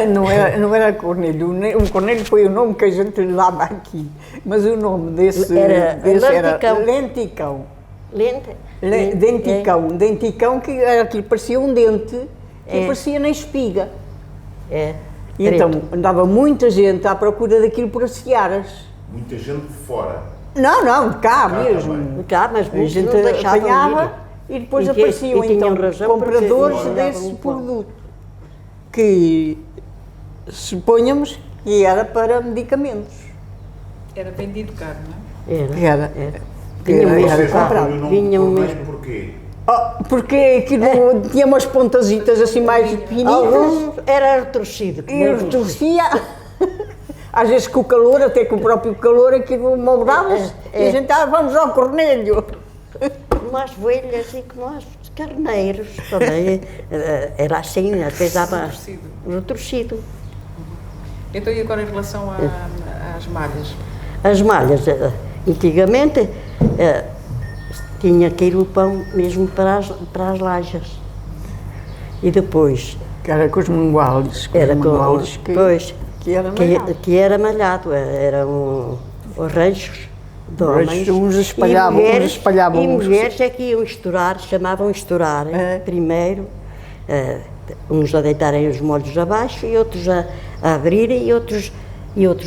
Não era Cornélio. O Cornélio foi o nome que a gente lhe dava aqui. Mas o nome desse era Lenticão. Denticão. Denticão, que era aquilo, parecia um dente, que aparecia na espiga. E então andava muita gente à procura daquilo por as searas. Muita gente de fora? Não, cá mesmo. Cá, mas a gente apanhava e depois apareciam então compradores desse produto. Que suponhamos que era para medicamentos. Era vendido caro, não é? Era comprado. Vinham mesmo. Porquê? Porque aquilo tinha umas pontazitas assim mais finitas. Alguns era retorcido. E retorcia. Às vezes com o calor, até com o próprio calor, aquilo moldava-se. E a gente vamos ao Cornélio. Como as ovelhas e como os carneiros também. Era assim, às vezes dava retorcido. Então e agora em relação às malhas? As malhas, antigamente, tinha que ir o pão mesmo para as lajas. E depois... Que era com os manguales. Que era malhado. Eram os ranchos de homens. Uns espalhavam. E mulheres é que iam estourar, chamavam estourar. Primeiro, uns a deitarem os molhos abaixo e outros a abrirem e outros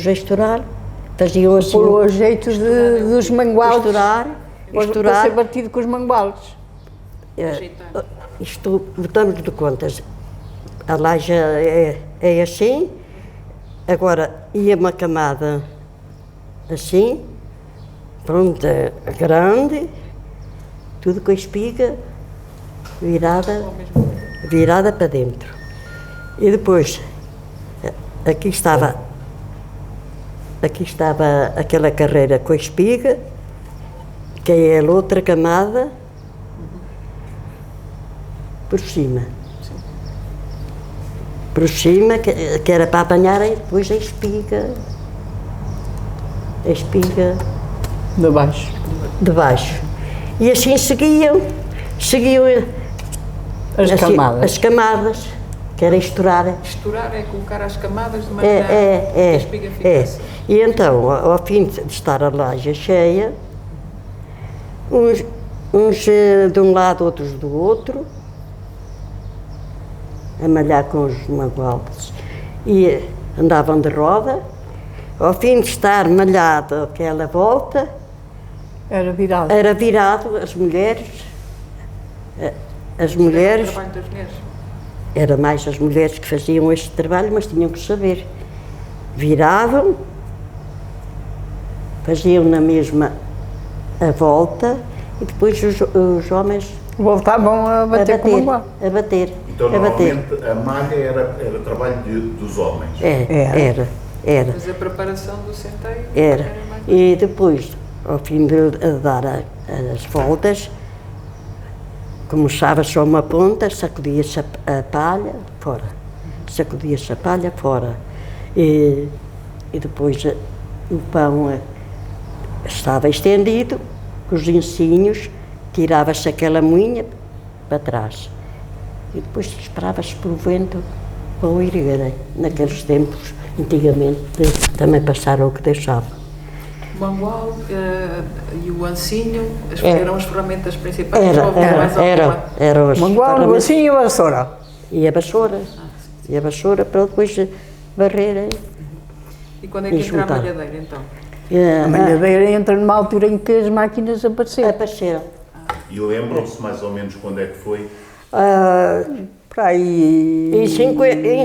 a estourar. Faziam assim... Pelo jeito dos manguales. Estourar. Para ser batido com os manguales. Isto, botamos de contas. A laje é assim. Agora, ia uma camada assim, pronto, grande, tudo com a espiga virada para dentro. E depois, aqui estava aquela carreira com a espiga, que é a outra camada, por cima. Por cima, que era para apanharem depois a espiga de baixo. E assim seguiam as camadas, que era estourar. Estourar é colocar as camadas de maneira que a espiga ficasse. E então, ao fim de estar a laje cheia, uns de um lado, outros do outro, a malhar com os manguales, e andavam de roda. Ao fim de estar malhado aquela volta, era virado as mulheres. As mulheres. Era o trabalho das mulheres. Era mais as mulheres que faziam este trabalho, mas tinham que saber. Viravam, faziam na mesma a volta e depois os homens voltavam a bater com o mangual. A bater. Então, normalmente, a malha era trabalho dos homens? Era. Mas a preparação do centeio era mais... E depois, ao fim de dar as voltas, começava só uma ponta, sacudia-se a palha fora. E depois o pão estava estendido, com os ensinhos, tirava-se aquela moinha para trás. E depois esperava-se pelo vento para o erguerem. Naqueles tempos, antigamente, também passaram o que deixava. O mangual e o ancinho eram as ferramentas principais? Eram o mangual, o ancinho e a vassoura. E a vassoura para depois varrerem. E quando é que entra a malhadeira, então? A malhadeira entra numa altura em que as máquinas apareceram. E lembram-se mais ou menos quando é que foi? Para aí... Em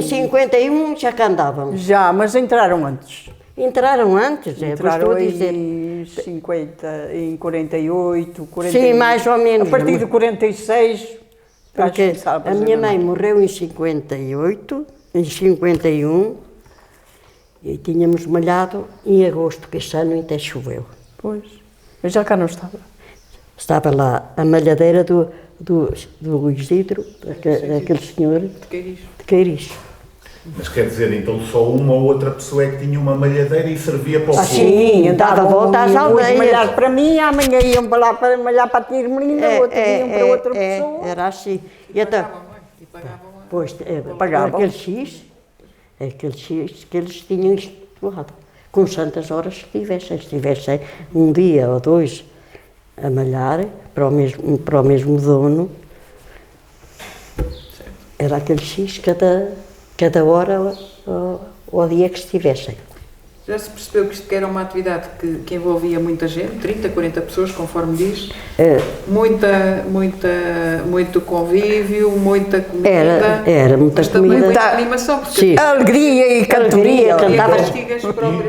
51 já cá andávamos. Já, mas entraram antes. Entraram antes, entraram em 48, 49. Sim, mais ou menos. A partir de 46, porque a minha mãe morreu em 58, em 51, e tínhamos malhado em agosto, que este ano até choveu. Pois, mas já cá não estava. Estava lá a malhadeira do Isidro, daquele senhor de Queiris. Mas quer dizer, então só uma ou outra pessoa é que tinha uma malhadeira e servia para o fogo? Sim, dava volta às aldeias. Malhar para mim, amanhã iam para lá para malhar para a tia Irmelina, outro iam para outra pessoa. Era assim. E pagavam bem. Pois, pagavam aquele X, É que eles tinham isto doado, com santas horas que tivessem. Se tivessem um dia ou dois a malhar para o mesmo dono, era aquele X cada hora ou dia que estivessem. Já se percebeu que isto era uma atividade que envolvia muita gente, 30, 40 pessoas, conforme diz, muito convívio, muita comida, era muita mas também comida. muita animação, porque Sim. Alegria e cantoria.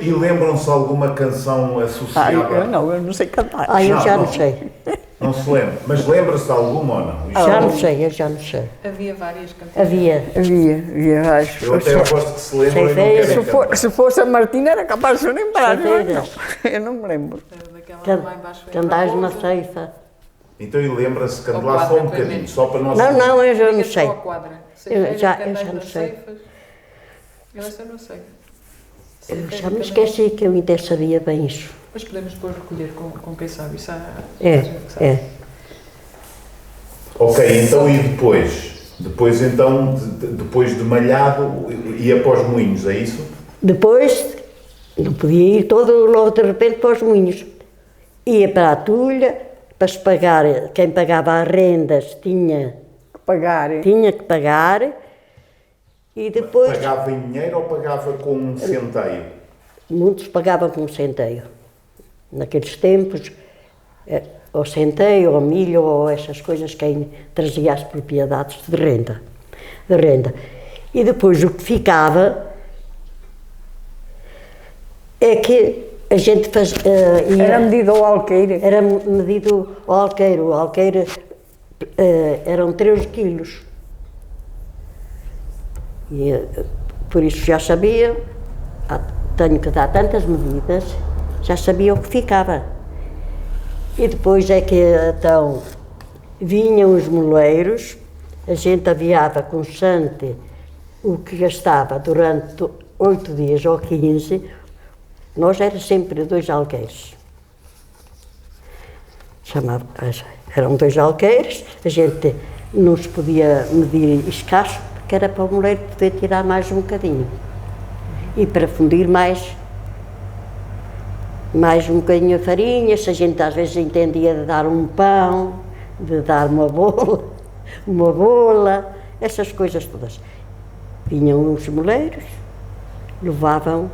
E lembram-se alguma canção associada? Eu não sei cantar. Eu já Não. não sei. Não se lembra, mas lembra-se de alguma ou não? Isto Já é- não sei, eu já não sei. Havia várias canções. Havia. Havia, acho. Eu até aposto que se lembram e não Sei, querem cantar. Se fosse a Martina era capaz de se lembrar, não é? Certeza. Eu não me lembro. Daquela lá embaixo. Cantais numa ceifa. Então e lembra-se, cante Ao lá só quadro, um bocadinho, obviamente. só para nós... Não, eu já não Liga-se sei. só à quadra. Eu já Cantais não das sei. ceifas. Eu essa não sei. Eu já me esqueci que eu ainda sabia bem isso. Mas podemos depois recolher com quem sabe. Isso há É, gente que sabe. é. Ok, então e depois? Depois então, depois de malhado, ia para os moinhos, é isso? Depois, não podia ir todo logo de repente para os moinhos. Ia para a Tulha, para se pagar, quem pagava as rendas tinha que pagar, e depois Pagava em dinheiro ou pagava com um centeio? muitos pagavam com um centeio. Naqueles tempos, ou centeio, ou milho, ou essas coisas, quem trazia as propriedades de renda. E depois o que ficava é que a gente Era medido ao alqueire. Era medido ao alqueiro. O alqueiro eram 13 quilos. E, por isso já sabia, tenho que dar tantas medidas, já sabia o que ficava. E depois é que então vinham os moleiros, a gente aviava constante o que gastava durante 8 dias ou 15, nós era sempre 2 alqueires. Eram 2 alqueires, a gente não se podia medir escasso, porque era para o moleiro poder tirar mais um bocadinho. E para fundir mais um bocadinho de farinha, se a gente às vezes entendia de dar um pão, de dar uma bola, essas coisas todas. Vinham os moleiros, levavam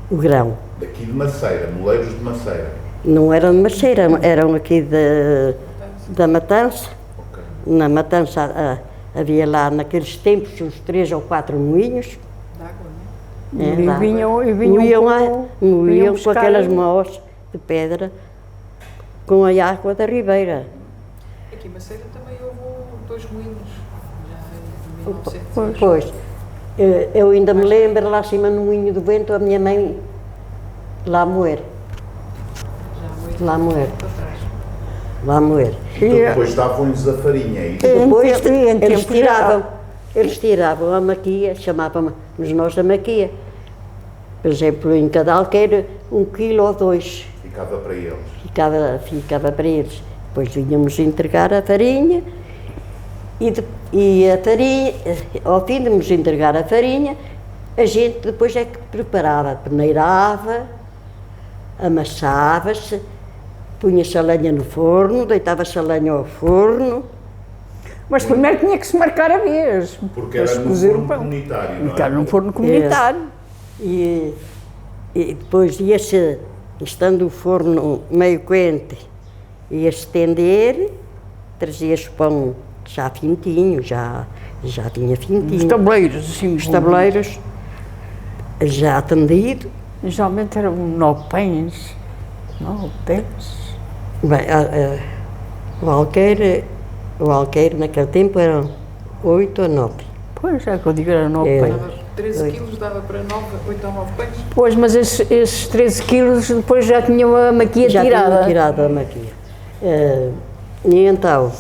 o grão. Daqui de Maceira, moleiros de Maceira. Não eram de Maceira, eram aqui da Matança. Ok. Na Matança havia lá naqueles tempos uns 3 ou 4 moinhos. D'água, não é? Moíam com buscar- aquelas mãos de pedra com a água da ribeira. Aqui em Maceira também houve 2 moinhos, já em 1900. Pois, eu ainda me lembro lá acima no Moinho do Vento, a minha mãe lá moer. Já há muito Lá moer. tempo atrás. Lá moer. Então depois davam-lhes a farinha, é isso? Depois em tempo eles tiravam a maquia, chamávamos nós a maquia. Por exemplo, em cada alqueire 1 quilo ou 2 Ficava para eles. ficava para eles. Depois vinhamos entregar a farinha e a farinha, ao fim de nos entregar a farinha, a gente depois é que preparava, peneirava, amassava-se, punha-se a lenha no forno, deitava-se a lenha ao forno. Mas primeiro tinha que se marcar a vez. Porque para era se no cozer o forno pão. comunitário, não Porque é? era num forno comunitário. E depois ia-se, estando o forno meio quente, ia-se estender, trazia-se o pão já fintinho, já vinha Os fintinho. tabuleiros, assim. Os tabuleiros já atendido. Geralmente eram 9 pães, 9, 10. Bem, o alqueire naquele tempo eram 8 ou 9. Pois, é que eu digo, eram 9 É. pães. Dava 13 quilos, dava para 8 ou 9 pães. Pois, mas esses 13 quilos depois já tinham a maquia Já tirada. tinha tirado a maquia. E então,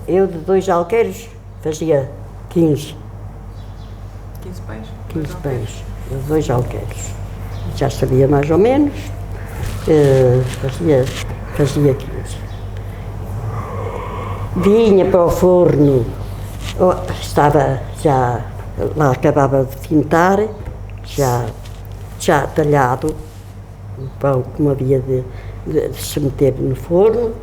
eu de 2 alqueires fazia 15 15 pães. 15 pães, de 2 alqueires. Já sabia mais ou menos, fazia 15. Vinha para o forno, estava já lá acabava de pintar, já talhado, o pão como havia de se meter no forno.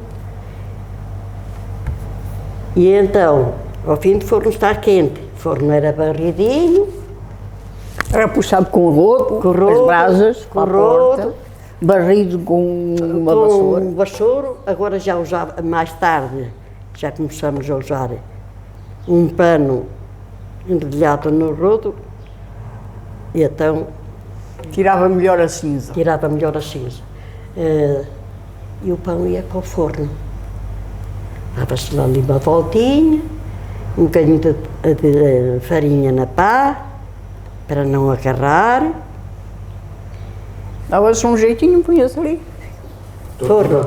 E então, ao fim do forno estar quente, o forno era barridinho. Era puxado com rodo, as brasas, com a porta, barrido com uma vassoura. Com vassouro, agora já usava, mais tarde, já começamos a usar um pano enrodilhado no rodo, e então Tirava melhor a cinza. tirava melhor a cinza. E o pão ia para o forno. Dava-se lá ali uma voltinha, um bocadinho de farinha na pá, para não agarrar. Dava-se um jeitinho, punha-se ali. Forno.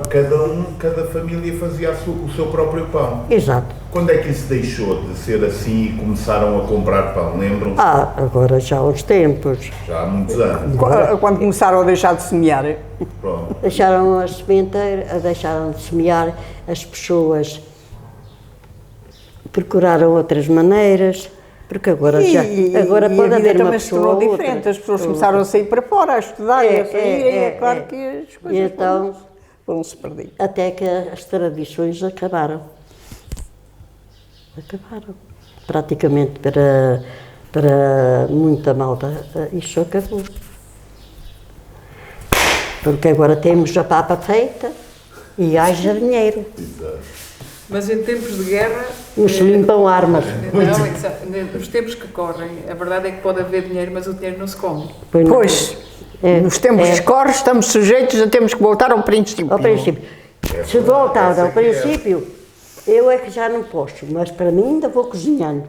Cada família fazia o seu próprio pão. Exato. Quando é que isso deixou de ser assim e começaram a comprar pão? Lembram-se? Agora já há uns tempos. Já há muitos anos. Quando começaram a deixar de semear. Pronto. Deixaram a sementeira, deixaram de semear, as pessoas procuraram outras maneiras, porque agora agora pode a vida haver uma também se pessoa tornou ou diferente, outra. as pessoas começaram a sair para fora, a estudar e a sair, e é claro que as coisas Então, foram-se perdendo. até que as tradições acabaram. Praticamente para muita malta, isso acabou. Porque agora temos a papa feita e haja dinheiro. Mas em tempos de guerra... Nos limpam armas. Não, nos tempos que correm, a verdade é que pode haver dinheiro, mas o dinheiro não se come. Pois, nos tempos que correm estamos sujeitos a termos que voltar ao princípio. Ao princípio. Se voltar ao princípio, eu é que já não posso, mas para mim ainda vou cozinhando.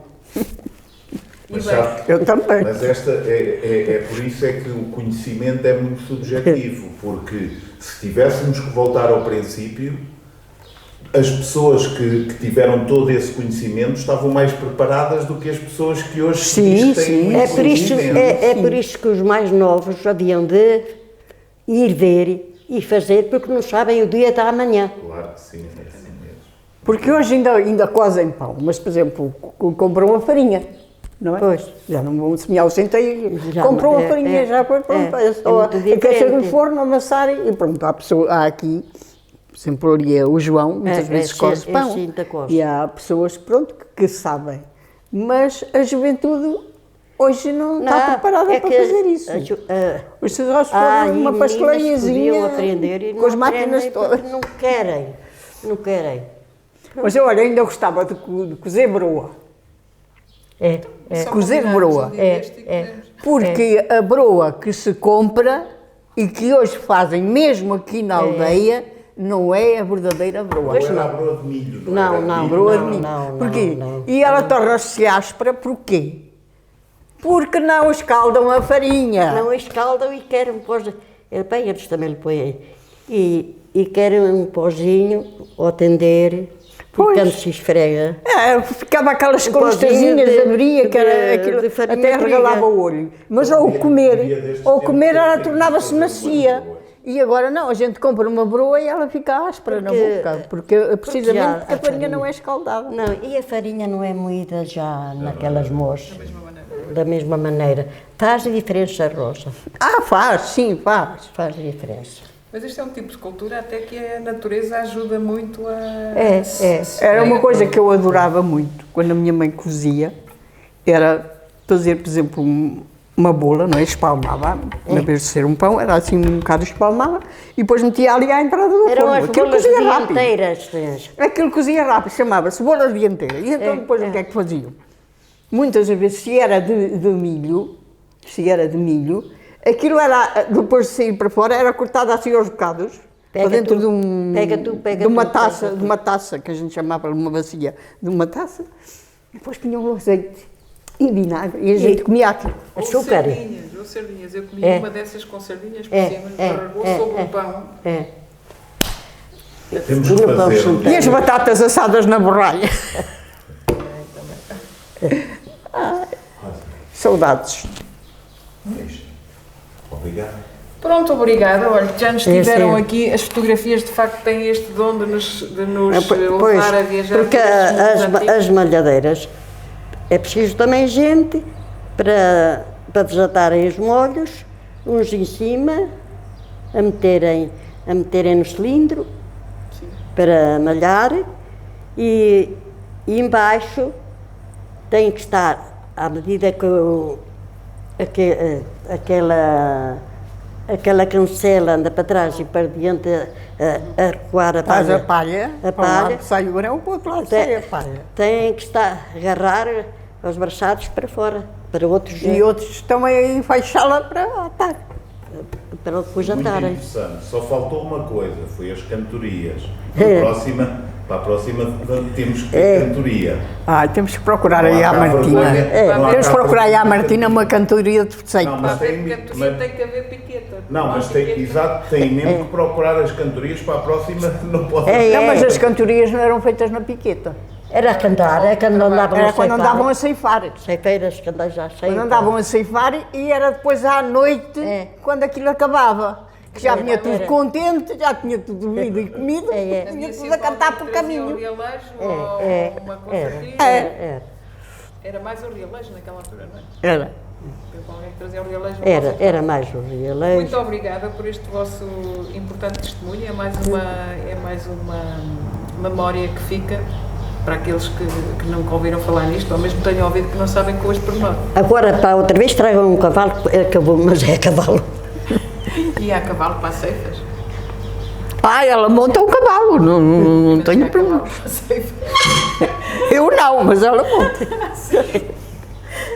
Mas sabe, Eu também. mas esta é por isso é que o conhecimento é muito subjetivo, porque se tivéssemos que voltar ao princípio, as pessoas que tiveram todo esse conhecimento estavam mais preparadas do que as pessoas que hoje Sim, têm sim. muito conhecimento. É por isso que os mais novos haviam de ir ver e fazer, porque não sabem o dia da amanhã. Claro que sim, é assim mesmo. Porque hoje ainda cozem pão, mas, por exemplo, compram a farinha, não é? Pois. Já não vão semear o centeio, Já compram não- a farinha, já foi pronto. É só muito aquecer diferente. no forno, amassar e pronto. Há aqui, por exemplo, ali o João, muitas vezes coze eu pão. sinto a coze. E há pessoas, pronto, que sabem. Mas a juventude hoje não está preparada para fazer isso. Os seus rostos foram uma pastelariazinha podiam aprender e com as não máquinas aprendem todas. porque não querem. Mas eu, olha, ainda gostava de cozer broa. Só Cozer combinarmos broa. um dia deste e comemos. Porque a broa que se compra e que hoje fazem mesmo aqui na aldeia não é a verdadeira broa. Pois Era a não. broa de milho, não Não, era? não, Milho. Broa de Não, milho. não, Porquê? não. E ela torna-se áspera porquê? Porque não escaldam a farinha. Não escaldam e querem um pozinho. Bem, eles também lhe põem. E querem um pozinho ao tender, Pois. e quando se esfrega. Ficava aquelas Um pozinho colustazinhas de- a abrir, que era de aquilo, farinha até de regalava trigo. o olho. Mas dia ao destes comer tempos ela tem que tornava-se fazer macia. boas. E agora não, a gente compra uma broa e ela fica áspera na boca, precisamente já porque a a farinha farinha- não é escaldada. Não, e a farinha não é moída já naquelas moças. Da mesma maneira. Faz diferença, Rosa. Faz, sim, faz. Faz diferença. Mas este é um tipo de cultura até que a natureza ajuda muito a... Era uma coisa que eu adorava muito, quando a minha mãe cozia, era fazer, por exemplo, uma bola, não é? Espalmava, na vez de ser um pão, era assim um bocado espalmava, e depois metia ali à entrada do Eram forno. as Aquilo bolas cozia rápido. dianteiras. Aquilo cozia rápido, chamava-se bola dianteira. E então depois o que é que faziam? Muitas vezes, se era de milho, aquilo era, depois de sair para fora, era cortado assim aos bocados, Pega para dentro tu, de um... pega tu, de uma tu, taça, pega tu. de uma taça, que a gente chamava de uma bacia, de uma taça, e depois punham o azeite e vinagre, e a gente comia aquilo. Ou Açúcar. sardinhas. Eu comi É. uma dessas com sardinhas por É, cima, é, carregou é, sobre é. o pão. Temos E que no pão fazer. sem E as batatas assadas na borralha. Saudades. Obrigado. Pronto, obrigada. Olha, já nos tiveram sim. aqui, as fotografias de facto têm este dom de nos Pois, levar a viajar. porque pelos mundos antigos. as malhadeiras é preciso também gente para desatarem os molhos, uns em cima, a meterem no cilindro, para malhar, e embaixo tem que estar, à medida que aquela cancela anda para trás e para diante a recuar a palha. Faz a palha, A para um lado palha. sai o grão, para o outro lado sai a palha. Tem que agarrar os braçados para fora, para outros E outros estão a enfaixá-la para atar. para depois Muito atarem. interessante. Só faltou uma coisa, foi as cantorias. É. Para a próxima temos que ter cantoria. Temos que procurar Não aí há à cá Martina. vergonha, não há Temos que cá procurar aí à vergonha. Martina uma cantoria de feito. Não, Para mas tem, haver cantoria mas, tem que haver piqueta. não, há mas tem, piqueta. exato, tem mesmo que procurar as cantorias para a próxima, não pode. Não, mas as cantorias não eram feitas na piqueta. Era a cantar, é quando andavam Era a quando ceifar. andavam a ceifar. Ceifeiras que andam já ceifam. Quando andavam a ceifar e era depois à noite, quando aquilo acabava. Que já vinha tudo contente, já tinha tudo bebido e comido, tinha Havia tudo a sempre cantar alguém por que trazia caminho. o rialejo ou uma concertina. Era mais o rialejo naquela altura, não é? Era. Alguém que trazia o rialejo. Era mais o rialejo. Muito obrigada por este vosso importante testemunho. É mais uma memória que fica para aqueles que nunca ouviram falar nisto, ou mesmo tenham ouvido que não sabem com este pormenor. Agora, para outra vez, tragam um cavalo, acabou, mas é cavalo. E há cavalo para as ceifas? Ela monta um cavalo, não tenho Há problema. cavalo para as ceifas. Eu não, mas ela monta.